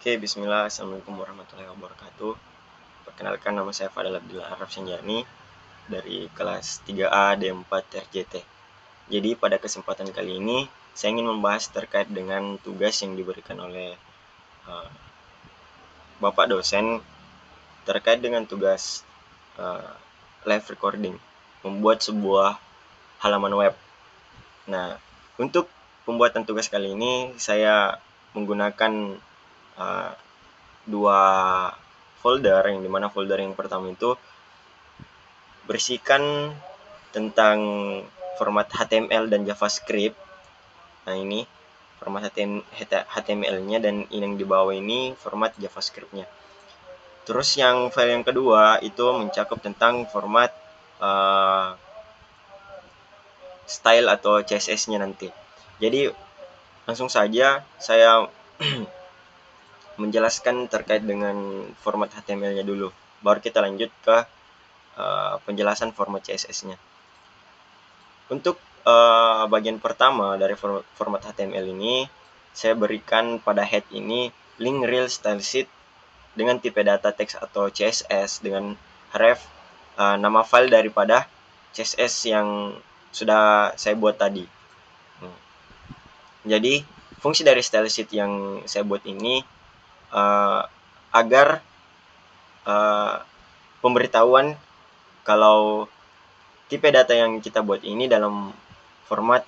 Oke, bismillah. Assalamualaikum warahmatullahi wabarakatuh. Perkenalkan, nama saya Fadel Abdillah Araf Sanjani dari kelas 3A D4 RJT. Jadi pada kesempatan kali ini saya ingin membahas terkait dengan tugas yang diberikan oleh uh, Bapak dosen terkait dengan tugas uh, live recording, membuat sebuah halaman web. Nah, untuk pembuatan tugas kali ini saya menggunakan uh, dua folder, yang dimana folder yang pertama itu berisikan tentang format HTML dan JavaScript. Nah, ini format HTML-nya, dan yang di bawah ini format JavaScript-nya. Terus yang file yang kedua itu mencakup tentang format style atau CSS-nya nanti. Jadi langsung saja saya menjelaskan terkait dengan format HTML-nya dulu. Baru kita lanjut ke penjelasan format CSS-nya. Untuk bagian pertama dari format HTML ini, saya berikan pada head ini link real style sheet dengan tipe data text atau CSS dengan ref nama file daripada CSS yang sudah saya buat tadi. Jadi fungsi dari style sheet yang saya buat ini agar pemberitahuan kalau tipe data yang kita buat ini dalam format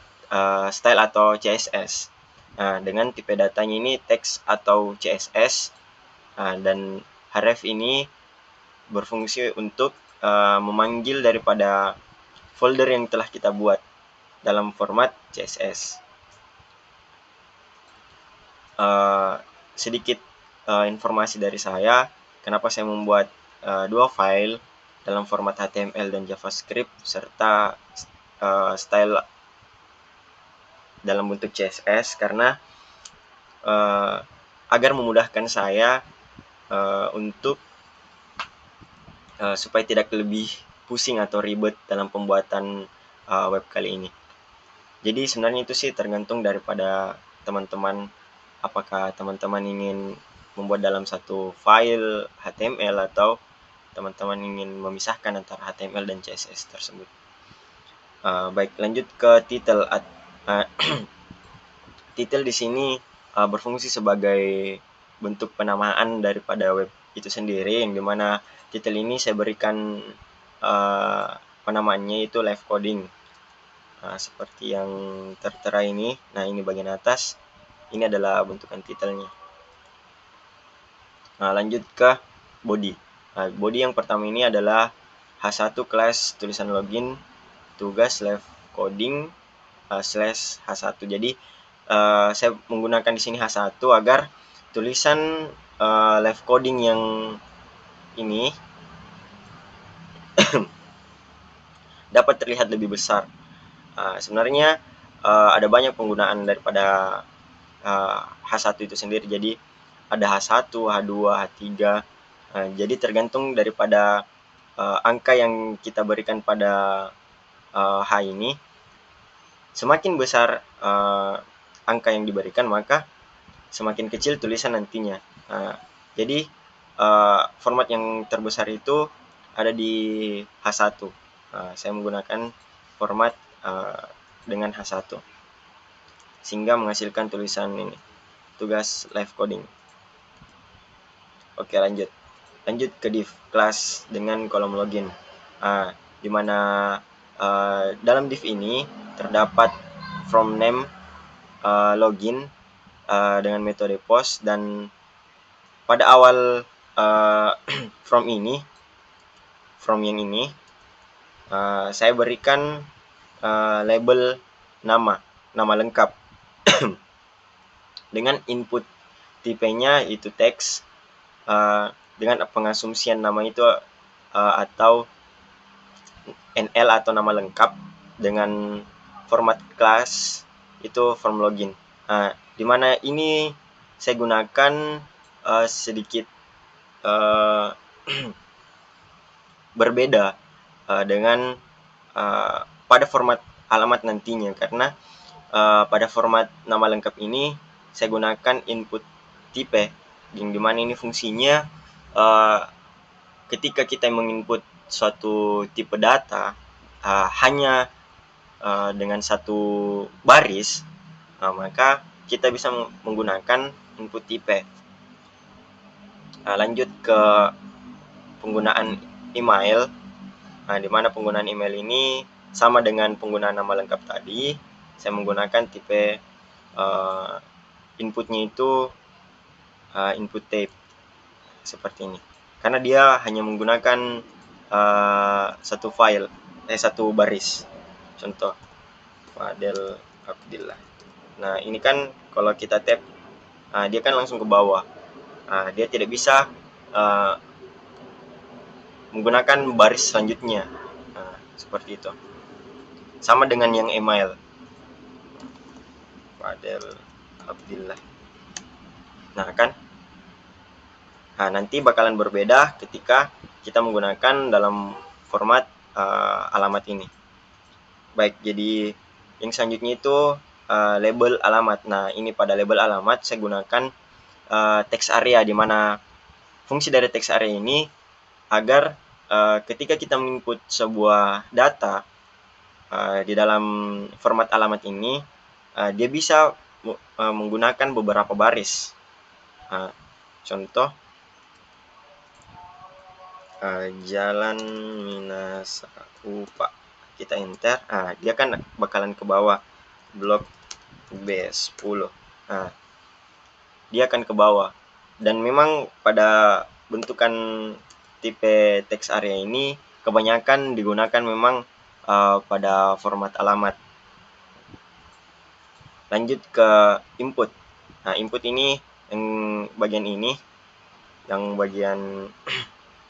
style atau CSS. Nah, dengan tipe datanya ini text atau CSS, dan href ini berfungsi untuk memanggil daripada folder yang telah kita buat dalam format CSS. Sedikit informasi dari saya, kenapa saya membuat dua file dalam format HTML dan JavaScript serta style dalam bentuk CSS, karena agar memudahkan saya untuk supaya tidak lebih pusing atau ribet dalam pembuatan web kali ini. Jadi sebenarnya itu sih tergantung daripada teman-teman, apakah teman-teman ingin membuat dalam satu file HTML atau teman-teman ingin memisahkan antara HTML dan CSS tersebut. Baik, lanjut ke title. Title di sini berfungsi sebagai bentuk penamaan daripada web itu sendiri, yang dimana title ini saya berikan penamaannya itu live coding. Seperti yang tertera ini. Nah, ini bagian atas. Ini adalah bentukan titelnya. Nah, lanjut ke body. Nah, body yang pertama ini adalah H1 kelas tulisan login tugas live coding /H1. Jadi saya menggunakan di sini H1 agar tulisan live coding yang ini dapat terlihat lebih besar. Sebenarnya ada banyak penggunaan daripada H1 itu sendiri. Jadi ada H1, H2, H3. Jadi tergantung daripada angka yang kita berikan pada H ini. Semakin besar angka yang diberikan, maka semakin kecil tulisan nantinya. Jadi format yang terbesar itu ada di H1. Saya menggunakan format dengan H1 sehingga menghasilkan tulisan ini, tugas live coding. Oke, lanjut ke div kelas dengan kolom login, di mana dalam div ini terdapat from name login dengan metode post, dan pada awal from yang ini saya berikan label nama lengkap dengan input tipenya itu teks, dengan pengasumsian nama itu atau NL atau nama lengkap, dengan format kelas itu form login. Di mana ini saya gunakan sedikit berbeda dengan pada format alamat nantinya, karena pada format nama lengkap ini saya gunakan input tipe yang dimana ini fungsinya ketika kita menginput suatu tipe data hanya dengan satu baris, maka kita bisa menggunakan input type. Lanjut ke penggunaan email, di mana penggunaan email ini sama dengan penggunaan nama lengkap tadi. Saya menggunakan tipe inputnya itu input type seperti ini, karena dia hanya menggunakan satu file, satu baris. Contoh Fadel Abdillah. Nah ini kan kalau kita tap, dia kan langsung ke bawah. Dia tidak bisa menggunakan baris selanjutnya. Seperti itu. Sama dengan yang email. Fadel Abdillah. Nah kan, nanti bakalan berbeda ketika kita menggunakan dalam format alamat ini. Baik, jadi yang selanjutnya itu label alamat. Nah ini pada label alamat saya gunakan text area, di mana fungsi dari text area ini agar ketika kita menginput sebuah data di dalam format alamat ini, dia bisa menggunakan beberapa baris. Contoh Jalan Minas Upa, kita enter, dia kan bakalan ke bawah, blok B10, dia akan ke bawah. Dan memang pada bentukan tipe text area ini kebanyakan digunakan memang pada format alamat. Lanjut ke input. Input ini yang bagian ini, yang bagian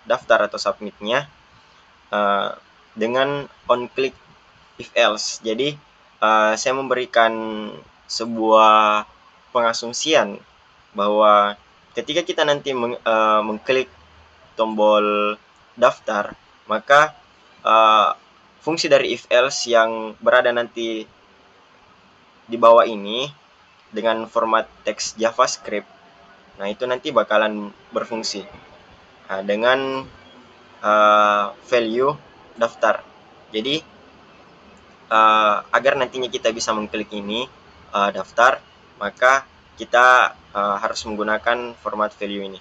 daftar atau submitnya, dengan on click if else. Jadi saya memberikan sebuah pengasumsian bahwa ketika kita nanti mengklik tombol daftar, maka fungsi dari if else yang berada nanti di bawah ini dengan format teks JavaScript, nah itu nanti bakalan berfungsi dengan value daftar. Jadi agar nantinya kita bisa mengklik ini daftar, maka kita harus menggunakan format value ini.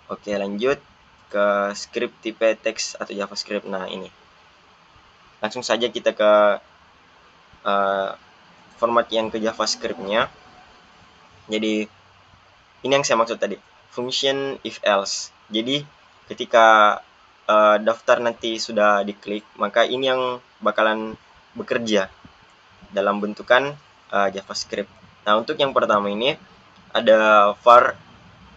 Oke, lanjut ke script tipe teks atau JavaScript. Nah ini langsung saja kita ke format yang ke JavaScript-nya. Jadi ini yang saya maksud tadi, function if else. Jadi ketika daftar nanti sudah diklik, maka ini yang bakalan bekerja dalam bentukan JavaScript. Nah untuk yang pertama ini ada var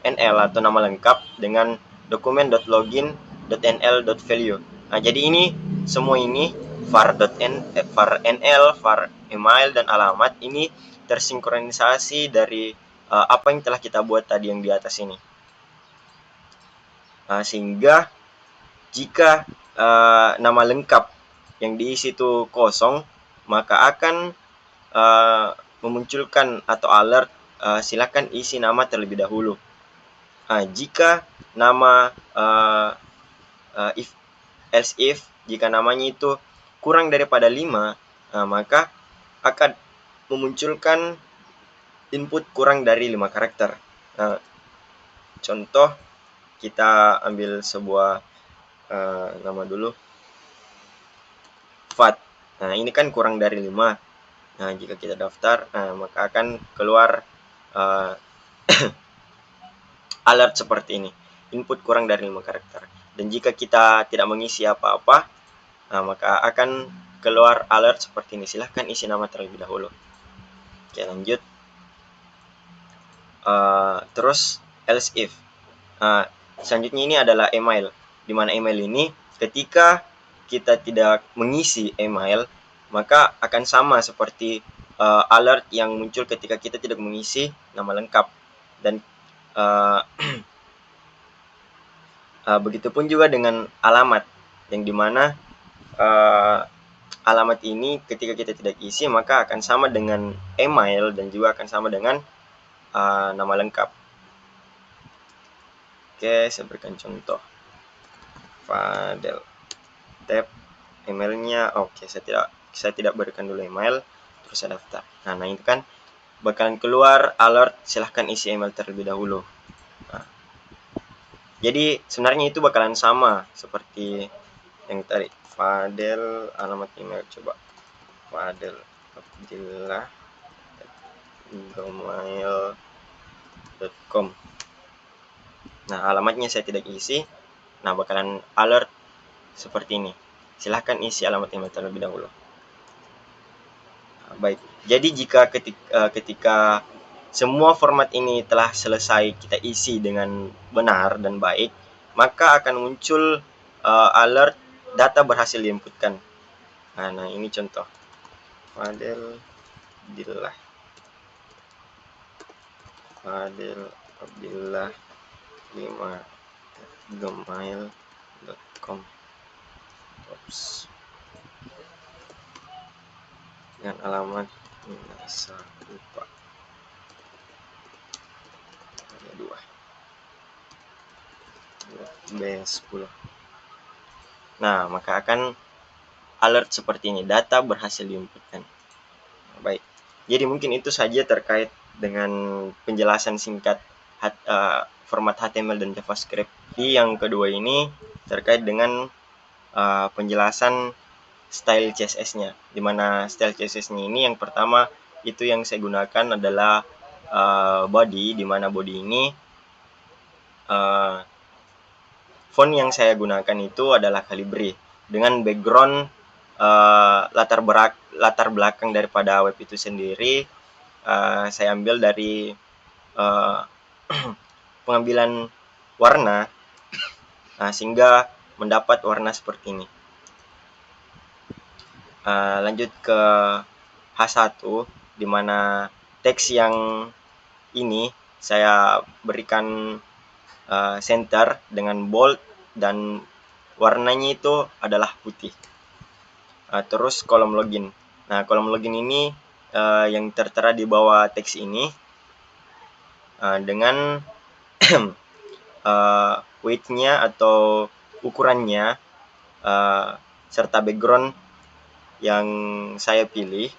nl atau nama lengkap dengan dokumen.login.nl.value. Nah jadi ini semua ini var nl, var email dan alamat ini tersinkronisasi dari apa yang telah kita buat tadi yang di atas ini. Sehingga jika nama lengkap yang diisi itu kosong, maka akan memunculkan atau alert silakan isi nama terlebih dahulu. Jika nama else if, jika namanya itu kurang daripada 5, maka akan memunculkan input kurang dari 5 karakter. Contoh, kita ambil sebuah nama dulu, Fat. Nah ini kan kurang dari 5. Nah jika kita daftar, maka akan keluar alert seperti ini, input kurang dari 5 karakter. Dan jika kita tidak mengisi apa-apa, maka akan keluar alert seperti ini, silahkan isi nama terlebih dahulu. Oke, lanjut. Terus else if. Selanjutnya ini adalah email, di mana email ini ketika kita tidak mengisi email, maka akan sama seperti alert yang muncul ketika kita tidak mengisi nama lengkap. Dan begitupun juga dengan alamat, yang dimana alamat ini ketika kita tidak isi maka akan sama dengan email dan juga akan sama dengan nama lengkap. Oke, saya berikan contoh. Fadel. Tab emailnya. Oke, saya tidak berikan dulu email, terus saya daftar. Nah, itu kan bakalan keluar alert, silahkan isi email terlebih dahulu. Nah, jadi sebenarnya itu bakalan sama seperti yang tadi. Fadel, alamat email coba. Fadel Abdillah gmail.com. Nah, alamatnya saya tidak isi. Nah, bakalan alert seperti ini. Silahkan isi alamat email terlebih dahulu. Nah, baik. Jadi jika ketika semua format ini telah selesai kita isi dengan benar dan baik, maka akan muncul alert data berhasil diinputkan. Nah, ini contoh. Fadel Abdillah 5 gmail.com. Dengan alamat saya lupa. Ada 2 B10. Nah, maka akan alert seperti ini, data berhasil diinputkan. Baik, jadi mungkin itu saja terkait dengan penjelasan singkat format HTML dan JavaScript. Di yang kedua ini terkait dengan penjelasan style CSS-nya, dimana style CSS-nya ini yang pertama itu yang saya gunakan adalah body, dimana body ini font yang saya gunakan itu adalah Calibri dengan background latar belakang daripada web itu sendiri. Saya ambil dari pengambilan warna, sehingga mendapat warna seperti ini. Lanjut ke H1, di mana teks yang ini saya berikan center dengan bold dan warnanya itu adalah putih. Terus kolom login. Nah, kolom login ini yang tertera di bawah teks ini dengan weight-nya atau ukurannya serta background yang saya pilih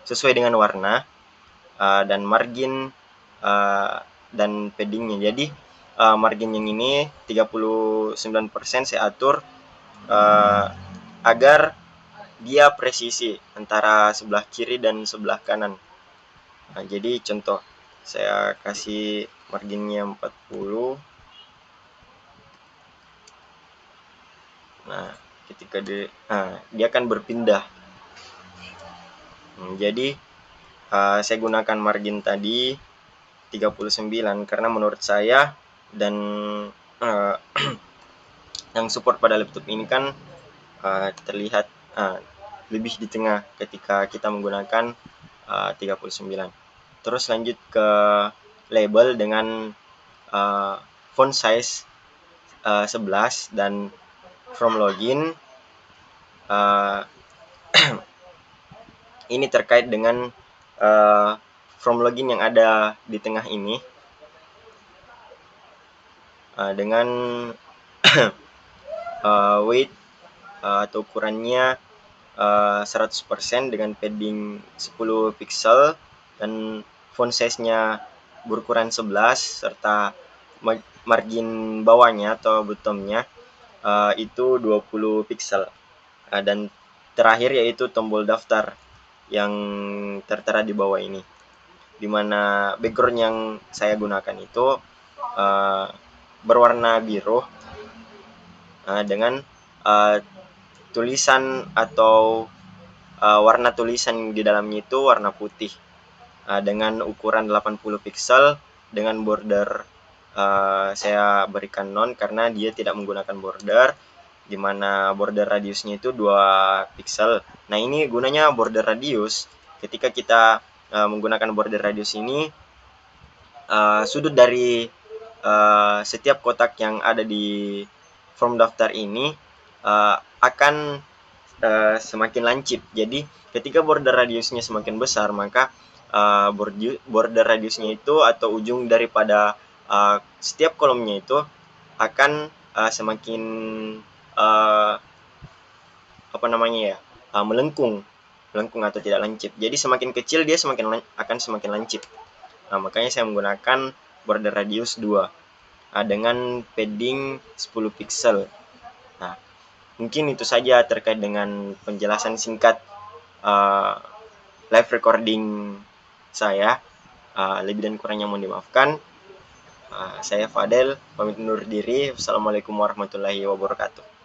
sesuai dengan warna dan margin dan paddingnya. Jadi margin yang ini 39% saya atur agar dia presisi antara sebelah kiri dan sebelah kanan. Nah, jadi contoh, saya kasih marginnya 40. Nah, ketika dia akan berpindah. Jadi saya gunakan margin tadi 39 karena menurut saya dan yang support pada laptop ini kan terlihat lebih di tengah ketika kita menggunakan 39. Terus lanjut ke label dengan font size 11 dan from login. Ini terkait dengan from login yang ada di tengah ini dengan weight atau ukurannya 100% dengan padding 10 pixel dan font size-nya berukuran 11 serta margin bawahnya atau bottomnya itu 20 pixel. Dan terakhir yaitu tombol daftar yang tertera di bawah ini, dimana background yang saya gunakan itu berwarna biru dengan tulisan atau warna tulisan di dalamnya itu warna putih dengan ukuran 80 pixel dengan border saya berikan none karena dia tidak menggunakan border, di mana border radiusnya itu 2 pixel. Nah, ini gunanya border radius. Ketika kita menggunakan border radius ini, sudut dari setiap kotak yang ada di form daftar ini akan semakin lancip. Jadi ketika border radiusnya semakin besar, maka border radiusnya itu atau ujung daripada setiap kolomnya itu akan semakin melengkung atau tidak lancip. Jadi semakin kecil dia akan semakin lancip. Nah, makanya saya menggunakan border radius 2 dengan padding 10 pixel. Nah, mungkin itu saja terkait dengan penjelasan singkat live recording saya. Lebih dan kurangnya mohon dimaafkan. Saya Fadel, pamit undur diri. Wassalamualaikum warahmatullahi wabarakatuh.